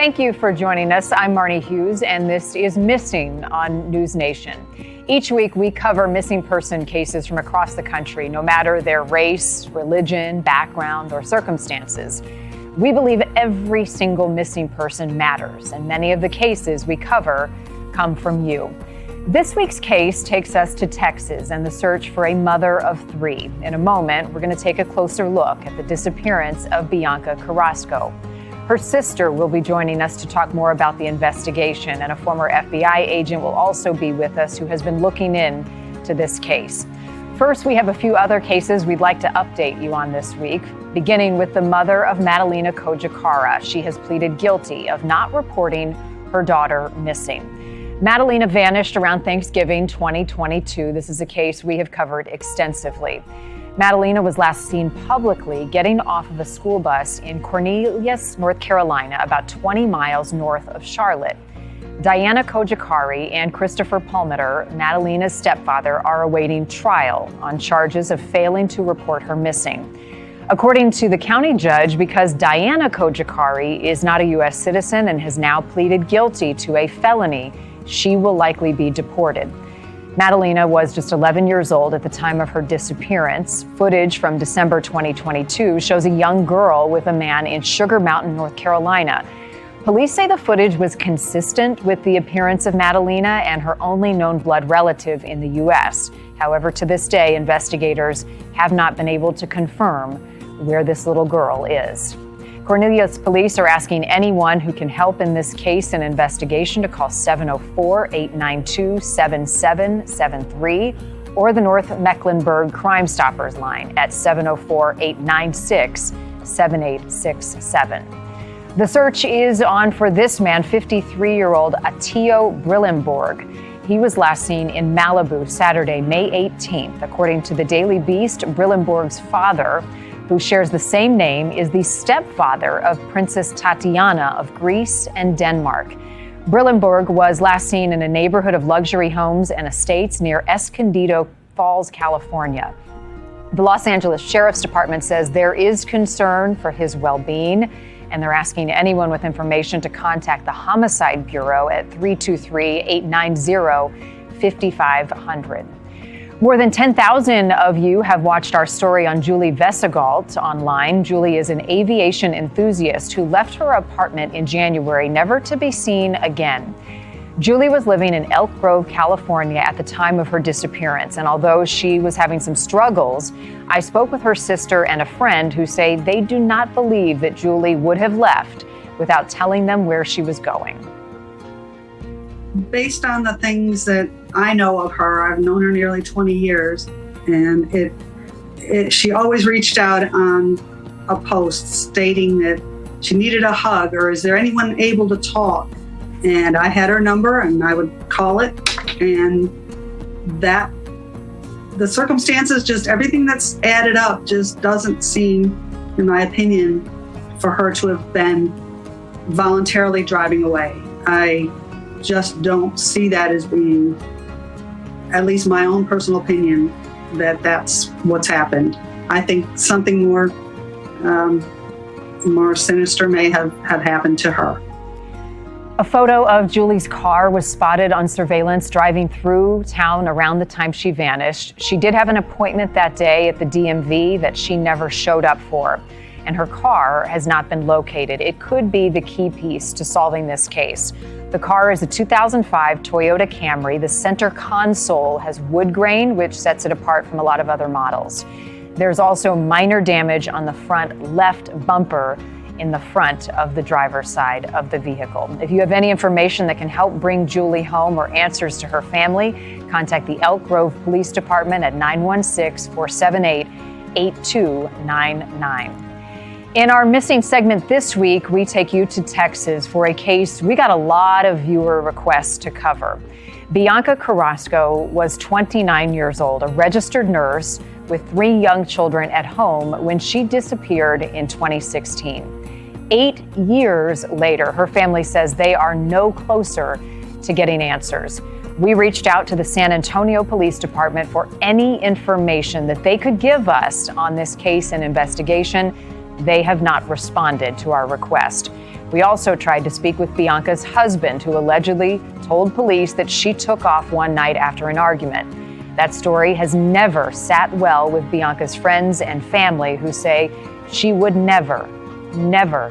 Thank you for joining us. I'm Marni Hughes, and this is Missing on NewsNation. Each week, we cover missing person cases from across the country, no matter their race, religion, background, or circumstances. We believe every single missing person matters, and many of the cases we cover come from you. This week's case takes us to Texas and the search for a mother of three. In a moment, we're going to take a closer look at the disappearance of Bianca Carrasco. Her sister will be joining us to talk more about the investigation, and a former FBI agent will also be with us who has been looking into this case. First, we have a few other cases we'd like to update you on this week, beginning with the mother of Madalena Cojacara. She has pleaded guilty of not reporting her daughter missing. Madalena vanished around Thanksgiving 2022. This is a case we have covered extensively. Madalena was last seen publicly getting off of a school bus in Cornelius, North Carolina, about 20 miles north of Charlotte. Diana Cojacara and Christopher Palmeter, Madalena's stepfather, are awaiting trial on charges of failing to report her missing. According to the county judge, because Diana Cojacara is not a U.S. citizen and has now pleaded guilty to a felony, she will likely be deported. Madalena was just 11 years old at the time of her disappearance. Footage from December 2022 shows a young girl with a man in Sugar Mountain, North Carolina. Police say the footage was consistent with the appearance of Madalena and her only known blood relative in the U.S. However, to this day, investigators have not been able to confirm where this little girl is. Cornelius police are asking anyone who can help in this case and investigation to call 704-892-7773 or the North Mecklenburg Crime Stoppers line at 704-896-7867. The search is on for this man, 53-year-old Attio Brillenborg. He was last seen in Malibu Saturday, May 18th. According to the Daily Beast, Brillenborg's father, who shares the same name, is the stepfather of Princess Tatiana of Greece and Denmark. Brillenborg was last seen in a neighborhood of luxury homes and estates near Escondido Falls, California. The Los Angeles Sheriff's Department says there is concern for his well-being, and they're asking anyone with information to contact the Homicide Bureau at 323-890-5500. More than 10,000 of you have watched our story on Julie Vessigault online. Julie is an aviation enthusiast who left her apartment in January, never to be seen again. Julie was living in Elk Grove, California at the time of her disappearance, and although she was having some struggles, I spoke with her sister and a friend who say they do not believe that Julie would have left without telling them where she was going. Based on the things that I know of her, I've known her nearly 20 years, and she always reached out on a post stating that she needed a hug or is there anyone able to talk? And I had her number and I would call it, and that the circumstances, just everything that's added up just doesn't seem, in my opinion, for her to have been voluntarily driving away. I just don't see that as being, at least my own personal opinion, that that's what's happened. I think something more sinister may have happened to her. A photo of Julie's car was spotted on surveillance driving through town around the time she vanished. She did have an appointment that day at the DMV that she never showed up for, and her car has not been located. It could be the key piece to solving this case. The car is a 2005 Toyota Camry. The center console has wood grain, which sets it apart from a lot of other models. There's also minor damage on the front left bumper in the front of the driver's side of the vehicle. If you have any information that can help bring Julie home or answers to her family, contact the Elk Grove Police Department at 916-478-8299. In our missing segment this week, we take you to Texas for a case we got a lot of viewer requests to cover. Bianca Carrasco was 29 years old, a registered nurse with 3 young children at home when she disappeared in 2016. 8 years later, her family says they are no closer to getting answers. We reached out to the San Antonio Police Department for any information that they could give us on this case and investigation. They have not responded to our request. We also tried to speak with Bianca's husband, who allegedly told police that she took off one night after an argument. That story has never sat well with Bianca's friends and family, who say she would never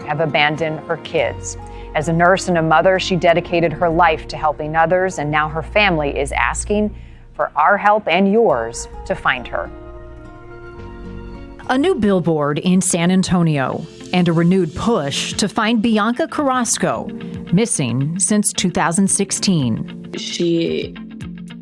have abandoned her kids. As a nurse and a mother, she dedicated her life to helping others, and now her family is asking for our help and yours to find her. A new billboard in San Antonio and a renewed push to find Bianca Carrasco, missing since 2016. She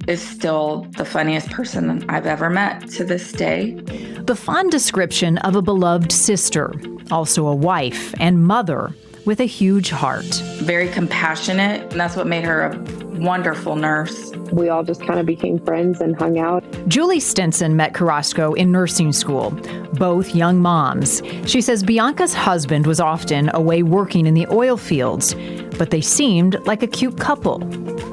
is still the funniest person I've ever met to this day. The fond description of a beloved sister, also a wife and mother with a huge heart. Very compassionate, and that's what made her a wonderful nurse. We all just kind of became friends and hung out. Julie Stinson met Carrasco in nursing school, both young moms. She says Bianca's husband was often away working in the oil fields, but they seemed like a cute couple.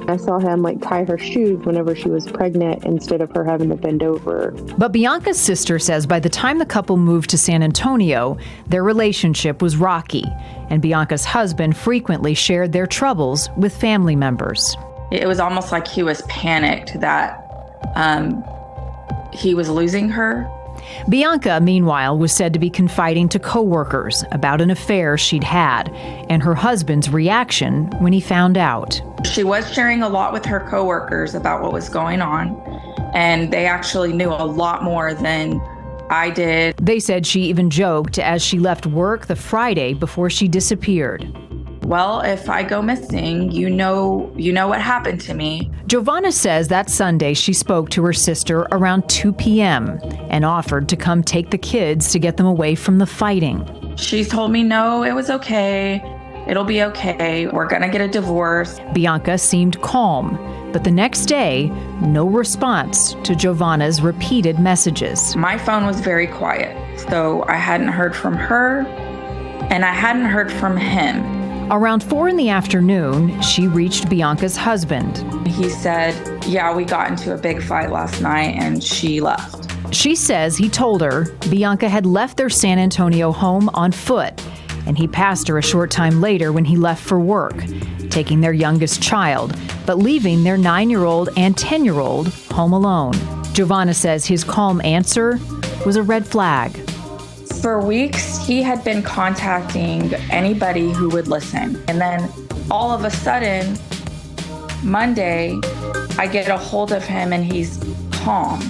I saw him tie her shoes whenever she was pregnant instead of her having to bend over. But Bianca's sister says by the time the couple moved to San Antonio, their relationship was rocky, and Bianca's husband frequently shared their troubles with family members. It was almost like he was panicked that he was losing her. Bianca, meanwhile, was said to be confiding to coworkers about an affair she'd had and her husband's reaction when he found out. She was sharing a lot with her coworkers about what was going on, and they actually knew a lot more than I did. They said she even joked as she left work the Friday before she disappeared. Well, if I go missing, you know what happened to me. Jovanna says that Sunday she spoke to her sister around 2 p.m. and offered to come take the kids to get them away from the fighting. She told me, no, it was okay. It'll be okay. We're gonna get a divorce. Bianca seemed calm, but the next day, no response to Jovanna's repeated messages. My phone was very quiet, so I hadn't heard from her, and I hadn't heard from him. Around 4 p.m, she reached Bianca's husband. He said, yeah, we got into a big fight last night and she left. She says he told her Bianca had left their San Antonio home on foot, and he passed her a short time later when he left for work, taking their youngest child, but leaving their 9-year-old and 10-year-old home alone. Jovanna says his calm answer was a red flag. For weeks, he had been contacting anybody who would listen. And then all of a sudden, Monday, I get a hold of him and he's calm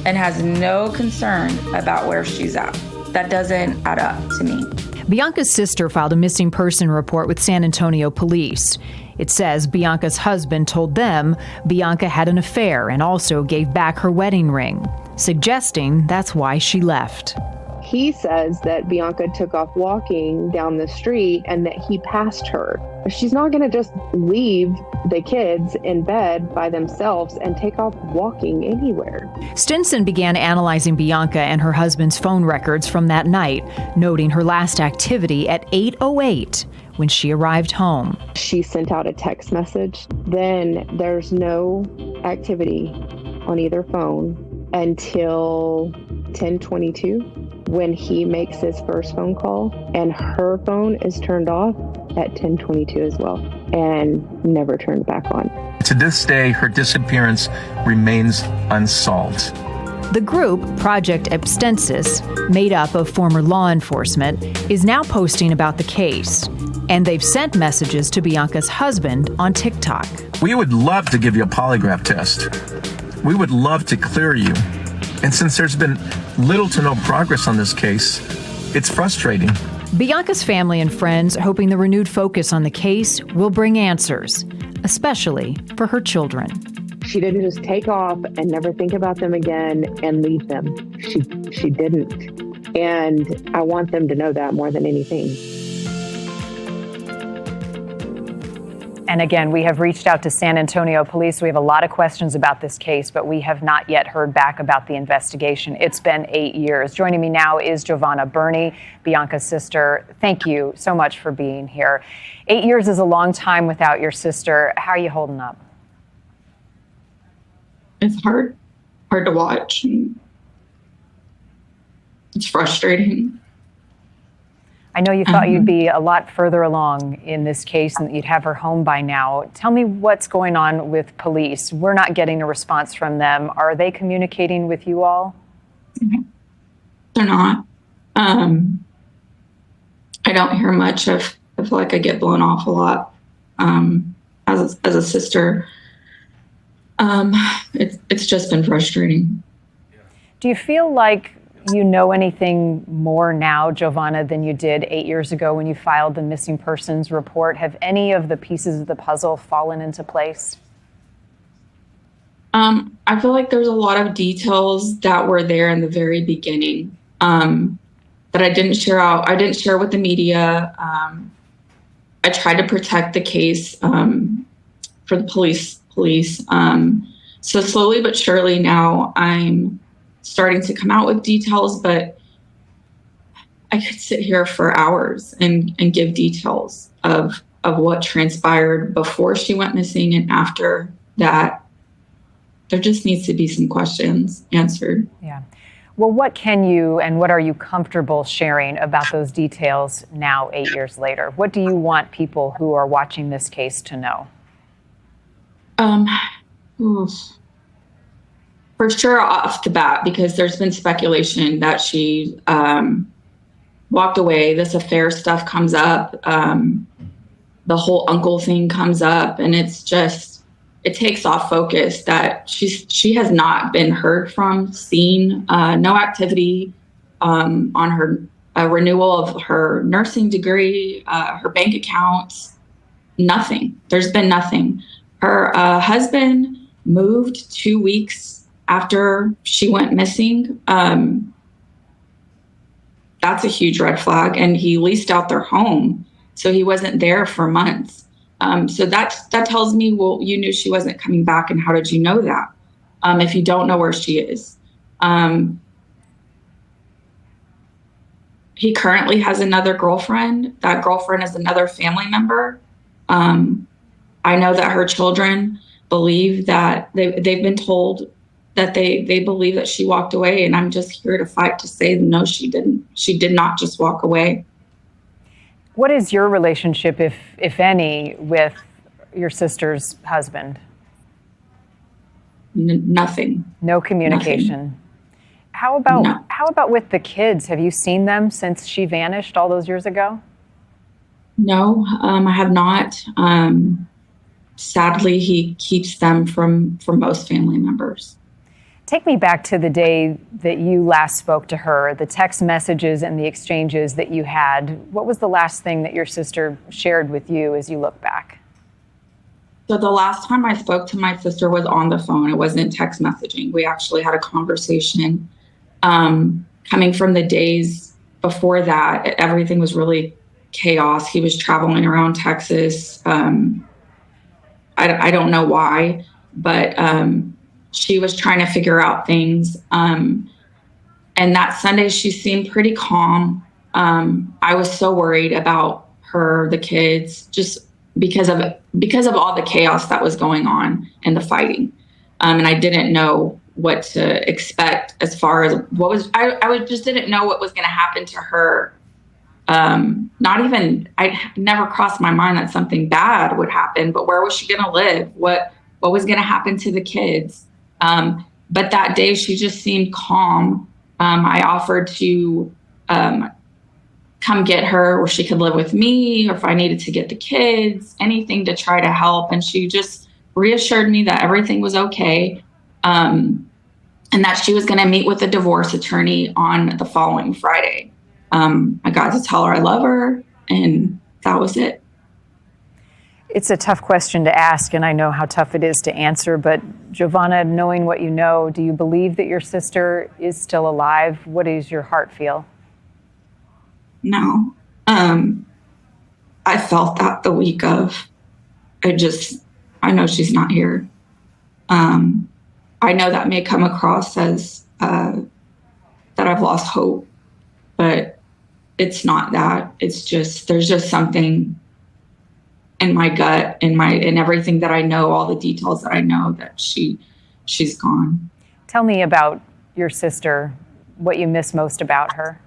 and has no concern about where she's at. That doesn't add up to me. Bianca's sister filed a missing person report with San Antonio police. It says Bianca's husband told them Bianca had an affair and also gave back her wedding ring, suggesting that's why she left. He says that Bianca took off walking down the street and that he passed her. She's not going to just leave the kids in bed by themselves and take off walking anywhere. Stinson began analyzing Bianca and her husband's phone records from that night, noting her last activity at 8:08 when she arrived home. She sent out a text message. Then there's no activity on either phone until 10:22. When he makes his first phone call, and her phone is turned off at 10:22 as well and never turned back on. To this day, her disappearance remains unsolved. The group, Project Abstensis, made up of former law enforcement, is now posting about the case. And they've sent messages to Bianca's husband on TikTok. We would love to give you a polygraph test. We would love to clear you. And since there's been little to no progress on this case, it's frustrating. Bianca's family and friends are hoping the renewed focus on the case will bring answers, especially for her children. She didn't just take off and never think about them again and leave them. She didn't. And I want them to know that more than anything. And again, we have reached out to San Antonio police. We have a lot of questions about this case, but we have not yet heard back about the investigation. It's been 8 years. Joining me now is Jovanna Burney, Bianca's sister. Thank you so much for being here. 8 years is a long time without your sister. How are you holding up? It's hard to watch. It's frustrating. I know you thought you'd be a lot further along in this case and that you'd have her home by now. Tell me what's going on with police. We're not getting a response from them. Are they communicating with you all? They're not. I don't hear much. I feel like I get blown off a lot as a sister. It's just been frustrating. Do you feel like you know anything more now, Jovanna, than you did 8 years ago when you filed the missing persons report? Have any of the pieces of the puzzle fallen into place? I feel like there's a lot of details that were there in the very beginning that I didn't share out. I didn't share with the media. I tried to protect the case for the police. So slowly but surely now I'm starting to come out with details, but I could sit here for hours and give details of what transpired before she went missing and after that. There just needs to be some questions answered. Yeah. Well, what can you and what are you comfortable sharing about those details now, 8 years later? What do you want people who are watching this case to know? For sure, off the bat, because there's been speculation that she walked away. This affair stuff comes up. The whole uncle thing comes up, and it's just, it takes off focus that she has not been heard from, seen, no activity on her renewal of her nursing degree, her bank accounts, nothing. There's been nothing. Her husband moved 2 weeks after she went missing. That's a huge red flag. And he leased out their home, so he wasn't there for months. So that tells me, well, you knew she wasn't coming back, and how did you know that? If you don't know where she is. He currently has another girlfriend. That girlfriend is another family member. I know that her children believe that they've been told that they believe that she walked away, and I'm just here to fight to say, no, she didn't. She did not just walk away. What is your relationship, if any, with your sister's husband? Nothing. No communication. Nothing. How about with the kids? Have you seen them since she vanished all those years ago? No, I have not. Sadly, he keeps them from most family members. Take me back to the day that you last spoke to her, the text messages and the exchanges that you had. What was the last thing that your sister shared with you as you look back? So the last time I spoke to my sister was on the phone. It wasn't text messaging. We actually had a conversation. Coming from the days before that, everything was really chaos. He was traveling around Texas. I don't know why, but she was trying to figure out things. And that Sunday, she seemed pretty calm. I was so worried about her, the kids, just because of all the chaos that was going on and the fighting. And I didn't know what to expect as far as I just didn't know what was going to happen to her. I never crossed my mind that something bad would happen, but where was she going to live? What was going to happen to the kids? But that day she just seemed calm. I offered to, come get her where she could live with me, or if I needed to get the kids, anything to try to help. And she just reassured me that everything was okay. And that she was going to meet with a divorce attorney on the following Friday. I got to tell her I love her, and that was it. It's a tough question to ask, and I know how tough it is to answer, but Jovanna, knowing what you know, do you believe that your sister is still alive? What does your heart feel? No. I felt that the week of. I know she's not here. I know that may come across as that I've lost hope, but it's not that. It's just, there's just something in my gut, in everything that I know, all the details that I know, that she's gone. Tell me about your sister, what you miss most about her.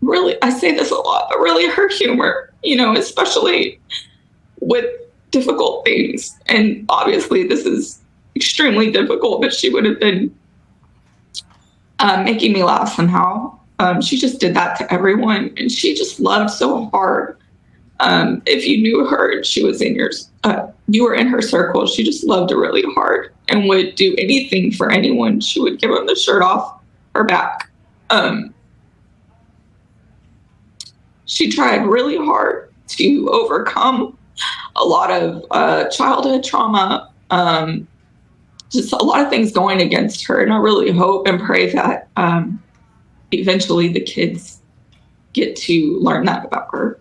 really, I say this a lot, but really her humor, especially with difficult things. And obviously this is extremely difficult, but she would have been making me laugh somehow. She just did that to everyone, and she just loved so hard. If you knew her and she was you were in her circle, she just loved really hard and would do anything for anyone. She would give them the shirt off her back. She tried really hard to overcome a lot of childhood trauma, just a lot of things going against her. And I really hope and pray that eventually the kids get to learn that about her.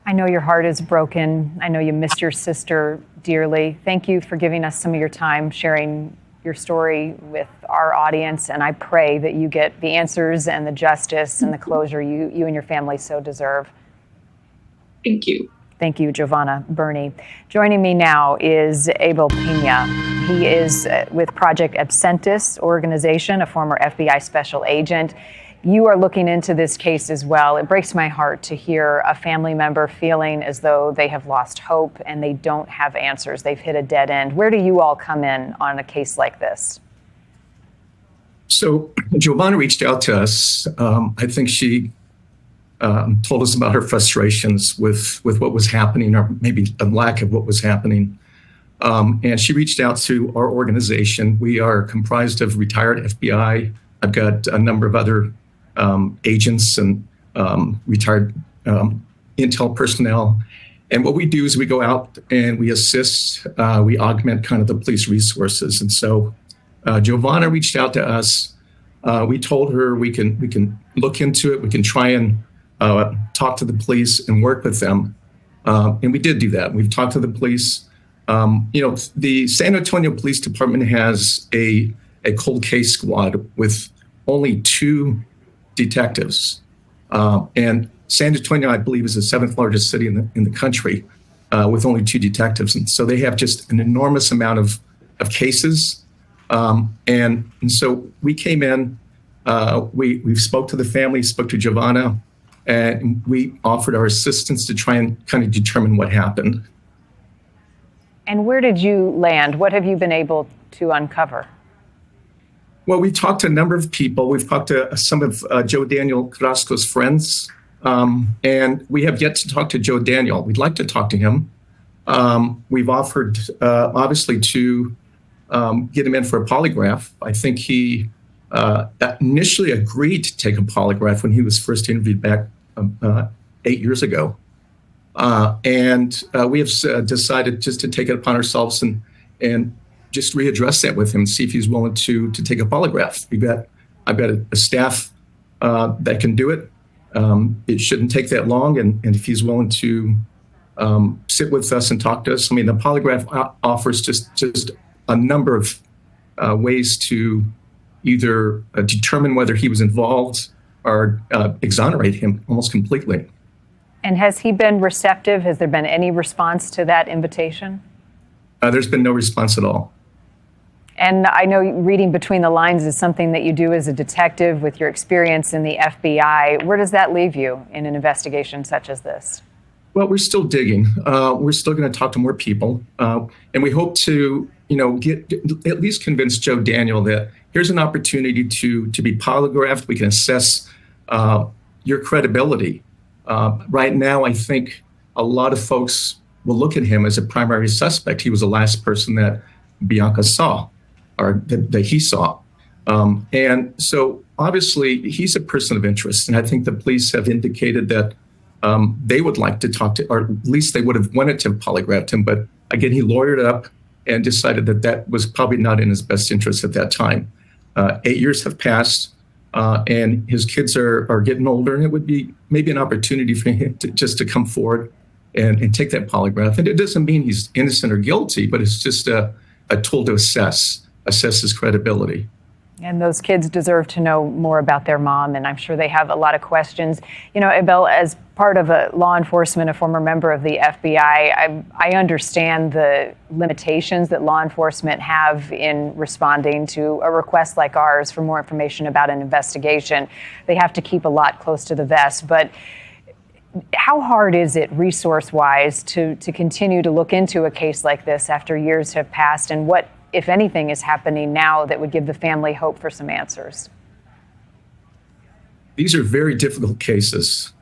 I know your heart is broken. I know you miss your sister dearly. Thank you for giving us some of your time, sharing your story with our audience. And I pray that you get the answers and the justice and the closure you and your family so deserve. Thank you. Thank you, Jovanna Burney. Joining me now is Abel Pena. He is with Project Absentis organization, a former FBI special agent. You are looking into this case as well. It breaks my heart to hear a family member feeling as though they have lost hope and they don't have answers. They've hit a dead end. Where do you all come in on a case like this? So Jovanna reached out to us. I think she told us about her frustrations with what was happening, or maybe a lack of what was happening. And she reached out to our organization. We are comprised of retired FBI. I've got a number of other agents and retired intel personnel. And what we do is we go out and we assist, we augment kind of the police resources. And so Jovanna reached out to us. We told her we can look into it. We can try and talk to the police and work with them. And we did do that. We've talked to the police. The San Antonio Police Department has a cold case squad with only 2 detectives. And San Antonio, I believe, is the 7th largest city in the country with only 2 detectives. And so they have just an enormous amount of cases. And so we came in, we spoke to the family, spoke to Jovanna, and we offered our assistance to try and kind of determine what happened. And where did you land? What have you been able to uncover? Well, we talked to a number of people. We've talked to some of Joe Daniel Carrasco's friends, and we have yet to talk to Joe Daniel. We'd like to talk to him. We've offered, obviously, to get him in for a polygraph. I think he initially agreed to take a polygraph when he was first interviewed back 8 years ago. And we have decided just to take it upon ourselves and just readdress that with him, see if he's willing to take a polygraph. I've got a staff that can do it. It shouldn't take that long. And if he's willing to sit with us and talk to us, I mean, the polygraph offers just a number of ways to either determine whether he was involved or exonerate him almost completely. And has he been receptive? Has there been any response to that invitation? There's been no response at all. And I know reading between the lines is something that you do as a detective with your experience in the FBI. Where does that leave you in an investigation such as this? Well, we're still digging. We're still going to talk to more people. And we hope to, get at least convince Joe Daniel that here's an opportunity to be polygraphed. We can assess your credibility. Right now, I think a lot of folks will look at him as a primary suspect. He was the last person that Bianca saw, or that he saw. And so obviously he's a person of interest. And I think the police have indicated that they would like to talk to, or at least they would have wanted to have polygraphed him. But again, he lawyered up and decided that was probably not in his best interest at that time. 8 years have passed and his kids are getting older, and it would be maybe an opportunity for him to come forward and take that polygraph. And it doesn't mean he's innocent or guilty, but it's just a tool to assess his credibility. And those kids deserve to know more about their mom, and I'm sure they have a lot of questions. You know, Abel, as part of a law enforcement, a former member of the FBI, I understand the limitations that law enforcement have in responding to a request like ours for more information about an investigation. They have to keep a lot close to the vest, but how hard is it resource-wise to continue to look into a case like this after years have passed, and what, if anything, is happening now that would give the family hope for some answers? These are very difficult cases.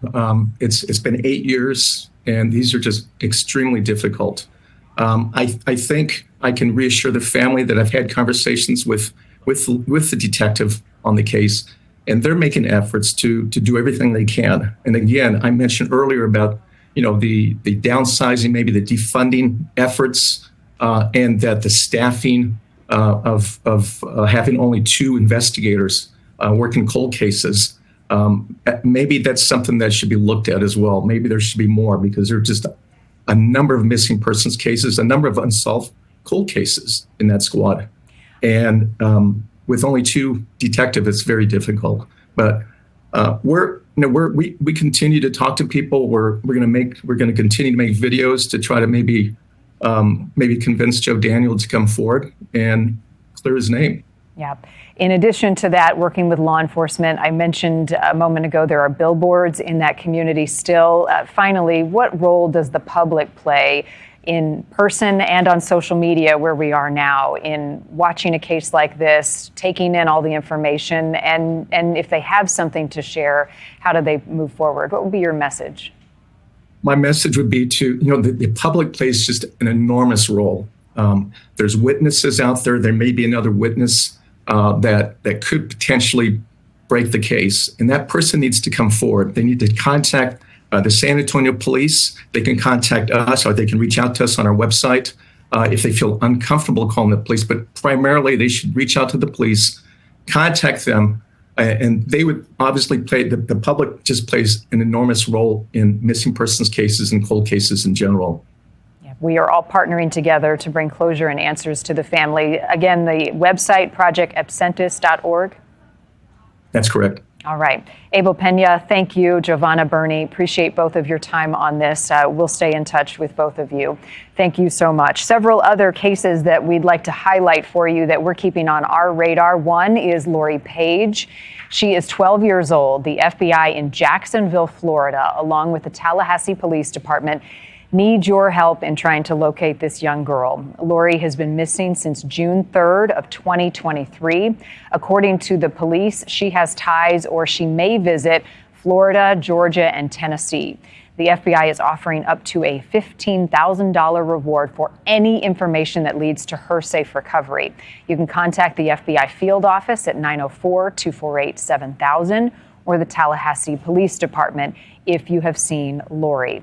It's been 8 years, and these are just extremely difficult. I think I can reassure the family that I've had conversations with the detective on the case, and they're making efforts to do everything they can. And again, I mentioned earlier about, you know, the downsizing, maybe the defunding efforts, and that the staffing of having only 2 investigators working cold cases. Maybe that's something that should be looked at as well. Maybe there should be more, because there are just a number of missing persons cases, a number of unsolved cold cases in that squad. And with only 2 detectives, it's very difficult. But we continue to talk to people. We're going to continue to make videos to try to maybe convince Joe Daniel to come forward and clear his name. Yeah. In addition to that, working with law enforcement, I mentioned a moment ago there are billboards in that community still. Finally, what role does the public play in person and on social media where we are now in watching a case like this, taking in all the information, and if they have something to share, how do they move forward? What would be your message? My message would be to, the public plays just an enormous role. There's witnesses out there. There may be another witness that could potentially break the case, and that person needs to come forward. They need to contact the San Antonio police. They can contact us, or they can reach out to us on our website if they feel uncomfortable calling the police. But primarily, they should reach out to the police, contact them, and they would obviously play. The public just plays an enormous role in missing persons cases and cold cases in general. We are all partnering together to bring closure and answers to the family. Again, the website, projectabsentis.org. That's correct. All right. Abel Pena, thank you. Jovanna Burney, appreciate both of your time on this. We'll stay in touch with both of you. Thank you so much. Several other cases that we'd like to highlight for you that we're keeping on our radar. One is Lori Page. She is 12 years old. The FBI in Jacksonville, Florida, along with the Tallahassee Police Department, need your help in trying to locate this young girl. Lori has been missing since June 3rd of 2023. According to the police, she has ties, or she may visit, Florida, Georgia, and Tennessee. The FBI is offering up to a $15,000 reward for any information that leads to her safe recovery. You can contact the FBI field office at 904-248-7000 or the Tallahassee Police Department if you have seen Lori.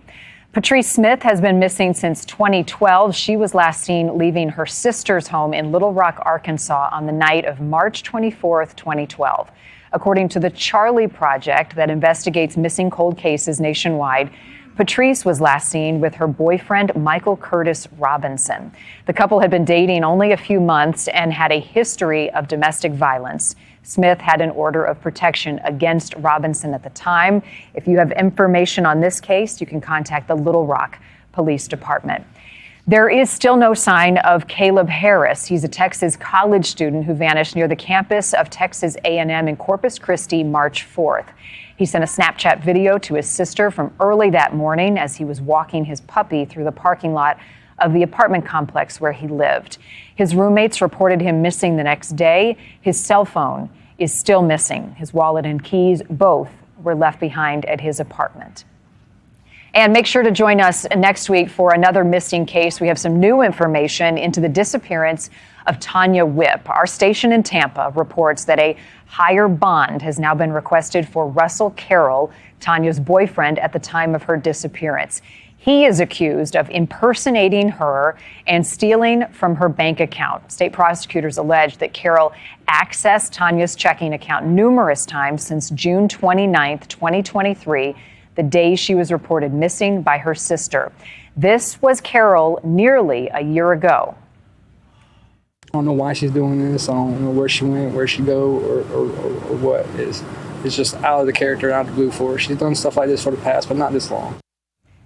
Patrice Smith has been missing since 2012. She was last seen leaving her sister's home in Little Rock, Arkansas on the night of March 24th, 2012. According to the Charlie Project that investigates missing cold cases nationwide, Patrice was last seen with her boyfriend, Michael Curtis Robinson. The couple had been dating only a few months and had a history of domestic violence. Smith had an order of protection against Robinson at the time. If you have information on this case, you can contact the Little Rock Police Department. There is still no sign of Caleb Harris. He's a Texas college student who vanished near the campus of Texas A&M in Corpus Christi March 4th. He sent a Snapchat video to his sister from early that morning as he was walking his puppy through the parking lot of the apartment complex where he lived. His roommates reported him missing the next day. His cell phone is still missing. His wallet and keys, both were left behind at his apartment. And make sure to join us next week for another missing case. We have some new information into the disappearance of Tanya Whipp. Our station in Tampa reports that a higher bond has now been requested for Russell Carroll, Tanya's boyfriend at the time of her disappearance. He is accused of impersonating her and stealing from her bank account. State prosecutors allege that Carroll accessed Tanya's checking account numerous times since June 29th, 2023, the day she was reported missing by her sister. This was Carroll nearly a year ago. I don't know why she's doing this. I don't know where she went, where she go, or what. It's just out of the character, out of the blue for her. She's done stuff like this for the past, but not this long.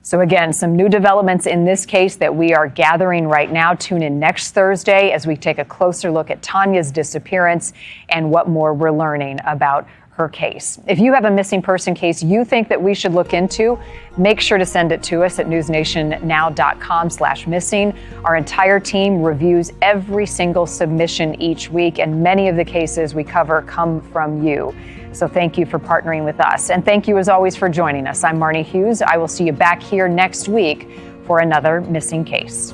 So again, some new developments in this case that we are gathering right now. Tune in next Thursday as we take a closer look at Tanya's disappearance and what more we're learning about her case. If you have a missing person case you think that we should look into, make sure to send it to us at newsnationnow.com/missing. Our entire team reviews every single submission each week, and many of the cases we cover come from you. So thank you for partnering with us. And thank you, as always, for joining us. I'm Marni Hughes. I will see you back here next week for another missing case.